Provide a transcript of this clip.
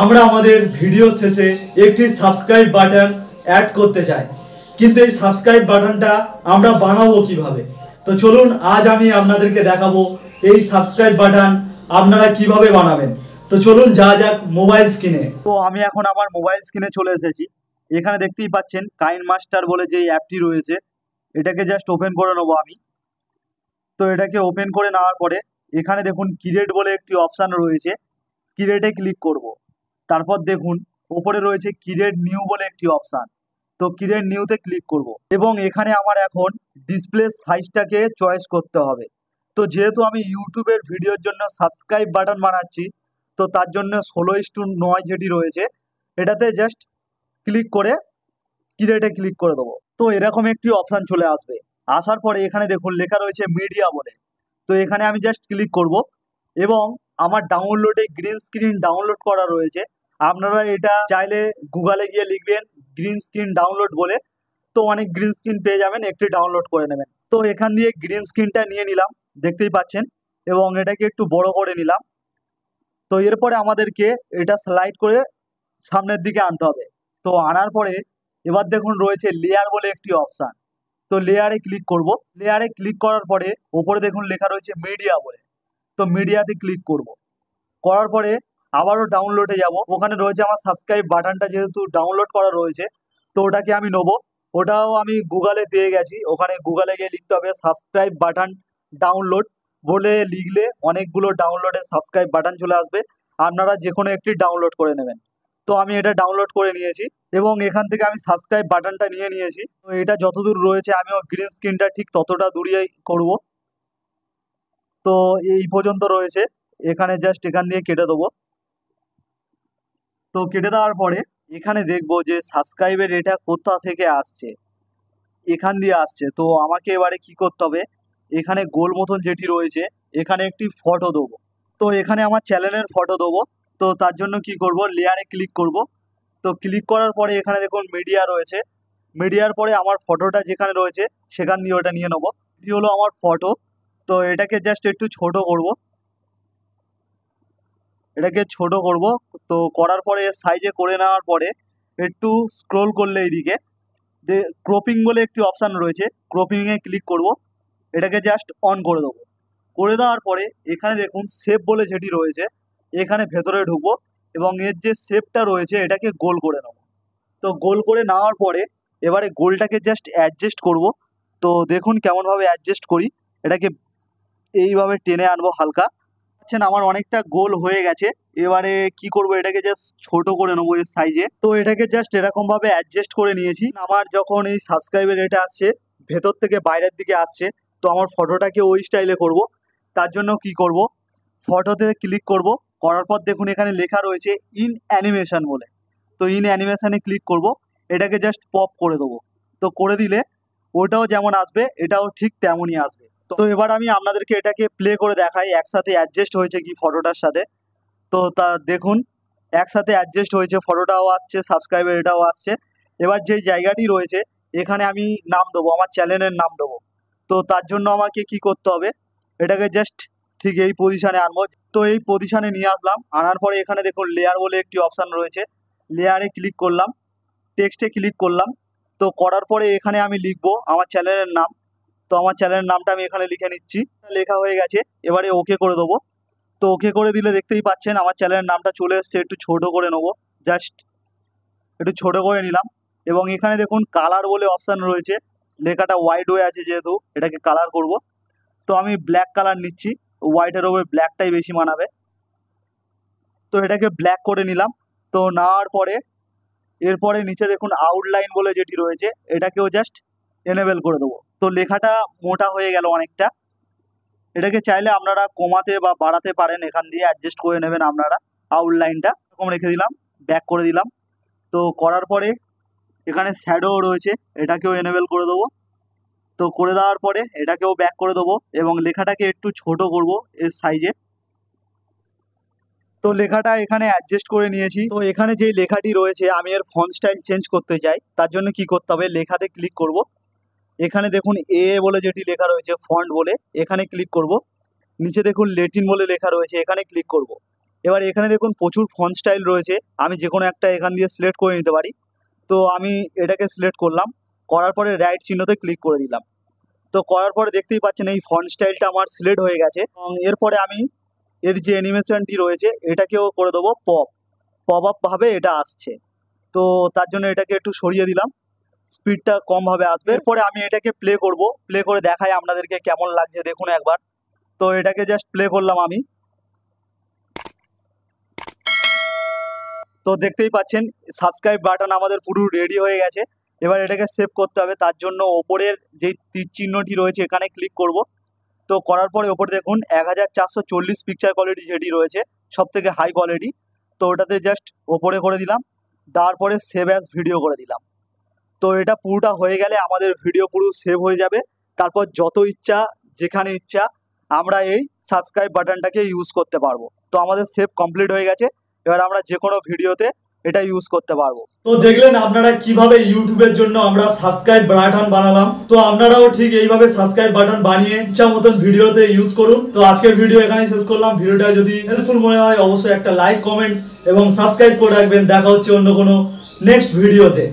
আমরা আমাদের ভিডিও শেষে একটি সাবস্ক্রাইব বাটন অ্যাড করতে চাই, কিন্তু এই সাবস্ক্রাইব বাটনটা আমরা বানাবো কিভাবে? তো চলুন আজ আমি আপনাদেরকে দেখাবো এই সাবস্ক্রাইব বাটন আপনারা কিভাবে বানাবেন। তো চলুন যা যাক মোবাইল স্ক্রিনে। তো আমি এখন আমার মোবাইল স্ক্রিনে চলে এসেছি। এখানে দেখতেই পাচ্ছেন কাইন মাস্টার বলে যে অ্যাপটি রয়েছে, এটাকে জাস্ট ওপেন করে নেবো আমি। তো এটাকে ওপেন করে নেওয়ার পরে এখানে দেখুন ক্রিয়েট বলে একটি অপশান রয়েছে, ক্রিয়েটে ক্লিক করব। তারপর দেখুন ওপরে রয়েছে ক্রিয়েট নিউ বলে একটি অপশান, তো ক্রিয়েট নিউতে ক্লিক করব এবং এখানে আমার এখন ডিসপ্লে সাইজটাকে চয়েস করতে হবে। তো যেহেতু আমি ইউটিউবের ভিডিওর জন্য সাবস্ক্রাইব বাটন বানাচ্ছি, তো তার জন্য 16:9 যেটি রয়েছে এটাতে জাস্ট ক্লিক করে ক্রিয়েটে ক্লিক করে দেবো। তো এরকম একটি অপশান চলে আসবে। আসার পরে এখানে দেখুন লেখা রয়েছে মিডিয়া বলে, তো এখানে আমি জাস্ট ক্লিক করব এবং আমার ডাউনলোডে গ্রিন স্ক্রিন ডাউনলোড করা রয়েছে। আপনারা এটা চাইলে গুগলে গিয়ে লিখবেন গ্রিন স্ক্রিন ডাউনলোড বলে, তো অনেক গ্রিন স্ক্রিন পেয়ে যাবেন, একটি ডাউনলোড করে নেবেন। তো এখান দিয়ে গ্রিন স্ক্রিনটা নিয়ে নিলাম, দেখতেই পাচ্ছেন, এবং এটাকে একটু বড় করে নিলাম। তো এরপরে আমাদেরকে এটা স্লাইড করে সামনের দিকে আনতে হবে। তো আনার পরে এবার দেখুন রয়েছে লেয়ার বলে একটি অপশান, তো লেয়ারে ক্লিক করব। লেয়ারে ক্লিক করার পরে ওপরে দেখুন লেখা রয়েছে মিডিয়া বলে, তো মিডিয়াতে ক্লিক করব। করার পরে আবারও ডাউনলোডে যাব, ওখানে রয়েছে আমার সাবস্ক্রাইব বাটনটা, যেহেতু ডাউনলোড করা রয়েছে তো ওটাকে আমি নেবো। ওটাও আমি গুগলে পেয়ে গেছি, ওখানে গুগলে গিয়ে লিখতে হবে সাবস্ক্রাইব বাটন ডাউনলোড বলে লিখলে অনেকগুলো ডাউনলোডের সাবস্ক্রাইব বাটন চলে আসবে, আপনারা যে কোনো একটি ডাউনলোড করে নেবেন। তো আমি এটা ডাউনলোড করে নিয়েছি এবং এখান থেকে আমি সাবস্ক্রাইব বাটনটা নিয়ে নিয়েছি। তো এটা যতদূর রয়েছে আমিও গ্রিন স্ক্রিনটা ঠিক ততটা দূরেই করব। তো এই পর্যন্ত রয়েছে, এখানে জাস্ট এখান দিয়ে কেটে দেবো। তো কেটে দেওয়ার পরে এখানে দেখবো যে সাবস্ক্রাইবের এটা কোথা থেকে আসছে, এখান দিয়ে আসছে। তো আমাকে এবারে কি করতে হবে, এখানে গোল মতন যেটি রয়েছে এখানে একটি ফটো দেবো। তো এখানে আমার চ্যানেলের ফটো দেবো। তো তার জন্য কি করব, লেয়ারে ক্লিক করব। তো ক্লিক করার পরে এখানে দেখুন মিডিয়া রয়েছে, মিডিয়ার পরে আমার ফটোটা যেখানে রয়েছে সেখান দিয়ে ওটা নিয়ে নেবো। এটি হলো আমার ফটো। তো এটাকে জাস্ট একটু ছোট করব, এটাকে ছোট করব। তো করার পরে সাইজে করে নেওয়ার পরে একটু স্ক্রোল করলে এইদিকে ক্রপিং বলে একটি অপশান রয়েছে, ক্রপিংয়ে ক্লিক করব। এটাকে জাস্ট অন করে দেবো। করে দেওয়ার পরে এখানে দেখুন শেপ বলে যেটি রয়েছে এখানে ভেতরে ঢুকবো এবং এর যে শেপটা রয়েছে এটাকে গোল করে নেবো। তো গোল করে নেওয়ার পরে এবারে গোলটাকে জাস্ট অ্যাডজাস্ট করব। তো দেখুন কেমনভাবে অ্যাডজাস্ট করি, এটাকে এইভাবে টেনে আনবো হালকা। আচ্ছা, আমার অনেকটা গোল হয়ে গেছে। এবারে কি করব, এটাকে জাস্ট ছোট করে নেবো এর সাইজে। তো এটাকে জাস্ট এরকম ভাবে অ্যাডজাস্ট করে নিয়েছি। আমার যখন এই সাবস্ক্রাইবের এটা আসছে ভেতর থেকে বাইরের দিকে আসছে, তো আমার ফটোটাকে ওই স্টাইলে করব। তার জন্য কি করব, ফটোতে ক্লিক করব। করার পর দেখুন এখানে লেখা রয়েছে ইন অ্যানিমেশন বলে, তো ইন অ্যানিমেশনে ক্লিক করব। এটাকে জাস্ট পপ করে দেবো। তো করে দিলে ওটাও যেমন আসবে এটাও ঠিক তেমনই আসবে। তো এবার আমি আপনাদেরকে এটাকে প্লে করে দেখাই একসাথে অ্যাডজাস্ট হয়েছে কি ফটোটার সাথে। তো তা দেখুন একসাথে অ্যাডজাস্ট হয়েছে, ফটোটাও আসছে, সাবস্ক্রাইবার এটাও আসছে। এবার যেই জায়গাটি রয়েছে এখানে আমি নাম দেবো, আমার চ্যানেলের নাম দেবো। তো তার জন্য আমাকে কি করতে হবে, এটাকে জাস্ট ঠিক এই পজিশানে আনবো। তো এই পজিশানে নিয়ে আসলাম, আনার পরে এখানে দেখুন লেয়ার বলে একটি অপশান রয়েছে, লেয়ারে ক্লিক করলাম, টেক্সটে ক্লিক করলাম। তো করার পরে এখানে আমি লিখবো আমার চ্যানেলের নাম। তো আমার চ্যানেলের নামটা আমি এখানে লিখে নিচ্ছি, লেখা হয়ে গেছে। এবারে ওকে করে দেবো। তো ওকে করে দিলে দেখতেই পাচ্ছেন আমার চ্যানেলের নামটা চলে এসছে। একটু ছোট করে নেবো, জাস্ট একটু ছোট করে নিলাম। এবং এখানে দেখুন কালার বলে অপশান রয়েছে, লেখাটা হোয়াইট হয়ে আছে যেহেতু এটাকে কালার করব। তো আমি ব্ল্যাক কালার নিচ্ছি, হোয়াইটের ওপরে ব্ল্যাকটাই বেশি মানাবে। তো এটাকে ব্ল্যাক করে নিলাম। তো নেওয়ার পরে এরপরে নিচে দেখুন আউটলাইন বলে যেটি রয়েছে এটাকেও জাস্ট এনেবেল করে দেবো। তো লেখাটা মোটা হয়ে গেল অনেকটা, এটাকে চাইলে আপনারা কমাতে বা বাড়াতে পারেন, এখান দিয়ে অ্যাডজাস্ট করে নেবেন আপনারা। আউটলাইনটা এরকম রেখে দিলাম, ব্যাক করে দিলাম। তো করার পরে এখানে শ্যাডো রয়েছে এটাকেও এনেবেল করে দেবো। তো করে দেওয়ার পরে এটাকেও ব্যাক করে দেবো এবং লেখাটাকে একটু ছোট করব এর সাইজে। তো লেখাটা এখানে অ্যাডজাস্ট করে নিয়েছি। তো এখানে যেই লেখাটি রয়েছে আমি এর ফন্ট স্টাইল চেঞ্জ করতে চাই, তার জন্য কি করতে হবে, লেখাতে ক্লিক করব। এখানে দেখুন এ বলে যেটি লেখা রয়েছে ফন্ট বলে, এখানে ক্লিক করব। নিচে দেখুন লেটিন বলে লেখা রয়েছে, এখানে ক্লিক করব। এবার এখানে দেখুন প্রচুর ফন্ট স্টাইল রয়েছে, আমি যে কোনো একটা এখান দিয়ে সিলেক্ট করে নিতে পারি। তো আমি এটাকে সিলেক্ট করলাম, করার পরে রাইট চিহ্নতে ক্লিক করে দিলাম। তো করার পরে দেখতেই পাচ্ছেন এই ফন্ট স্টাইলটা আমার সিলেক্ট হয়ে গেছে। এবং এরপরে আমি এর যে অ্যানিমেশনটি রয়েছে এটাকেও করে দেবো পপ আপ ভাবে এটা আসছে। তো তার জন্য এটাকে একটু সরিয়ে দিলাম, স্পিডটা কমভাবে আসবে। এরপরে আমি এটাকে প্লে করব, প্লে করে দেখাই আপনাদেরকে কেমন লাগছে দেখুন একবার। তো এটাকে জাস্ট প্লে করলাম আমি। তো দেখতেই পাচ্ছেন সাবস্ক্রাইব বাটন আমাদের পুরো রেডি হয়ে গেছে। এবার এটাকে সেভ করতে হবে, তার জন্য ওপরের যেই তীর চিহ্নটি রয়েছে এখানে ক্লিক করব। তো করার পরে ওপরে দেখুন 1440 পিকচার কোয়ালিটি যেটি রয়েছে সব থেকে হাই কোয়ালিটি, তো ওটাতে জাস্ট ওপরে করে দিলাম, তারপরে সেভ অ্যাজ ভিডিও করে দিলাম। তো এটা পুরোটা হয়ে গেলে আমাদের ভিডিও পুরো সেভ হয়ে যাবে। তারপর যত ইচ্ছা যেখানে ইচ্ছা আমরা এই সাবস্ক্রাইব বাটনটাকে ইউজ করতে পারবো। তো আমাদের সেভ কমপ্লিট হয়ে গেছে, এবার আমরা যে কোনো ভিডিওতে এটা ইউজ করতে পারবো। তো দেখলেন আপনারা কিভাবে ইউটিউবের জন্য আমরা সাবস্ক্রাইব বাটন বানালাম। তো আপনারাও ঠিক এইভাবে সাবস্ক্রাইব বাটন বানিয়ে ইচ্ছা মতন ভিডিওতে ইউজ করুন। তো আজকের ভিডিও এখানেই শেষ করলাম। ভিডিওটা যদি হেল্পফুল মনে হয় অবশ্যই একটা লাইক, কমেন্ট এবং সাবস্ক্রাইব করে রাখবেন। দেখা হচ্ছে অন্য কোনো নেক্সট ভিডিওতে।